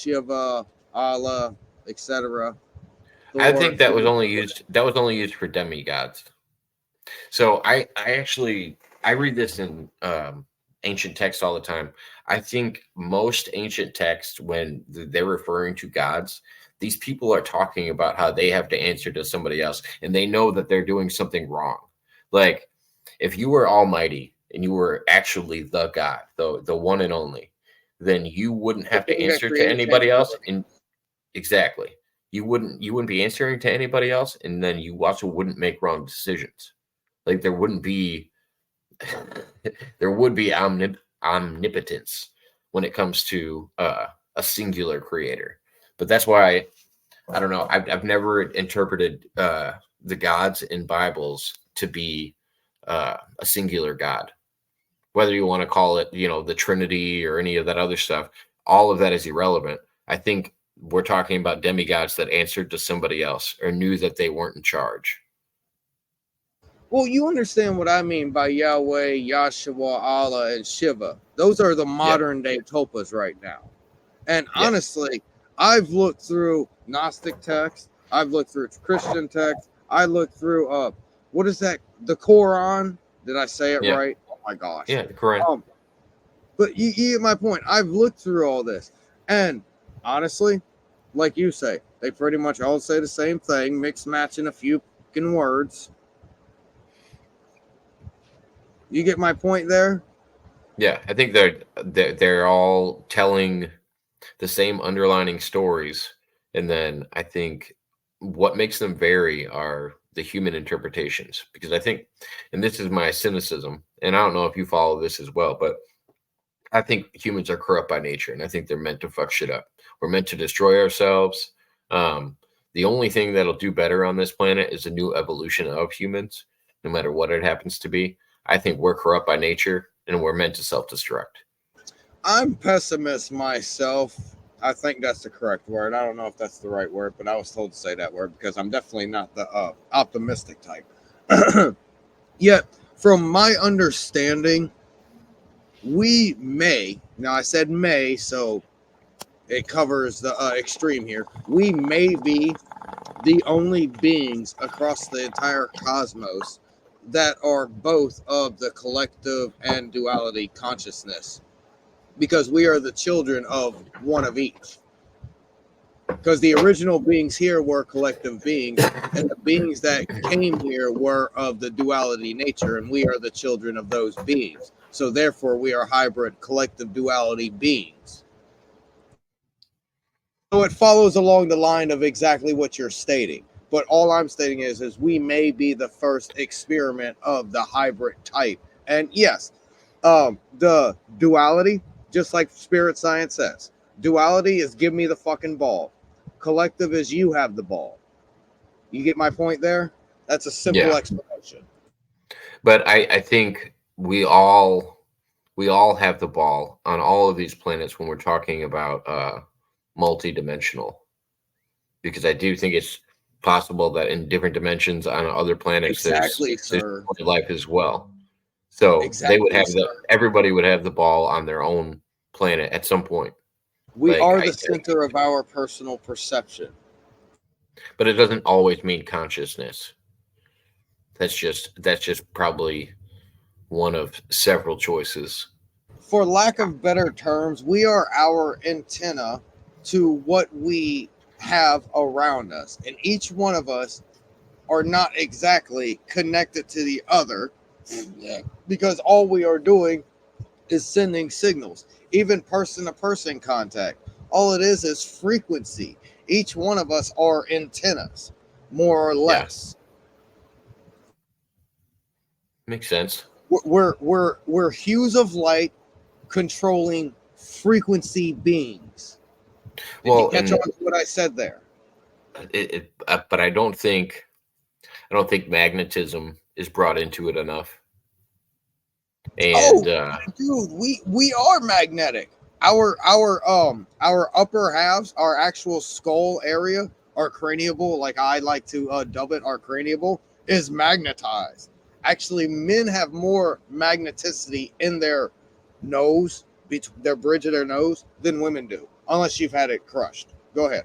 Shiva, Allah, etc. I Thor. think that was only used. That was only used for demigods. So I actually I read this in ancient texts all the time. I think most ancient texts, when they're referring to gods, these people are talking about how they have to answer to somebody else, and they know that they're doing something wrong. Like if you were almighty and you were actually the God, the one and only, then you wouldn't The have to thing that answer to created anybody else. tangibility. And exactly, you wouldn't be answering to anybody else, and then you also wouldn't make wrong decisions. Like there wouldn't be there would be omnipotence when it comes to a singular creator. But that's why I don't know. I've never interpreted the gods in Bibles to be a singular God. Whether you want to call it, the Trinity or any of that other stuff, all of that is irrelevant. I think we're talking about demigods that answered to somebody else or knew that they weren't in charge. Well, you understand what I mean by Yahweh, Yahshua, Allah, and Shiva. Those are the Yeah, modern day Topas right now. And yeah, honestly, I've looked through Gnostic texts, I've looked through Christian texts, I looked through what is that? The Quran? Did I say it yeah, right? Oh my gosh. yeah. The Quran. Um, but you get my point. I've looked through all this, and honestly, like you say, they pretty much all say the same thing, mix matching a few fucking words. You get my point there? Yeah, I think they're all telling the same underlining stories, and then I think what makes them vary are the human interpretations. Because I think, and this is my cynicism, and I don't know if you follow this as well, but I think humans are corrupt by nature, and I think they're meant to fuck shit up. We're meant to destroy ourselves. Um, the only thing that'll do better on this planet is a new evolution of humans, no matter what it happens to be. I think we're corrupt by nature, and we're meant to self-destruct. I'm pessimist myself. I think that's the correct word. I don't know if that's the right word, but I was told to say that word because I'm definitely not the optimistic type. Yet, from my understanding, we may, now I said may, so it covers the extreme here. We may be the only beings across the entire cosmos that are both of the collective and duality consciousness because we are the children of one of each. Because the original beings here were collective beings, and the beings that came here were of the duality nature, and we are the children of those beings. So therefore, we are hybrid collective duality beings. So it follows along the line of exactly what you're stating. But all I'm stating is we may be the first experiment of the hybrid type. And yes, the duality, just like spirit science says, duality is give me the fucking ball. Collective is you have the ball. You get my point there? That's a simple Yeah, explanation. but I think we all have the ball on all of these planets when we're talking about multi-dimensional, because I do think it's possible that in different dimensions on other planets Exactly, there's sir. life as well. So they would Exactly, have sir. everybody would have the ball on their own planet at some point. We Like are the center of our personal perception. but it doesn't always mean consciousness. That's just probably one of several choices. For lack of better terms, we are our antenna to what we have around us. And each one of us are not exactly connected to the other because all we are doing is sending signals, even person to person contact. All it is frequency. Each one of us are antennas, more or Yeah, less. makes sense. We're hues of light controlling frequency beings. Did you Well, catch on and to what I said there? but I don't think magnetism is brought into it enough. And Oh, dude, we are magnetic. Our upper halves, our actual skull area, our craniable, like I like to dub it, our craniable is magnetized. Actually, men have more magneticity in their nose, their bridge of their nose, than women do. unless you've had it crushed. Go ahead.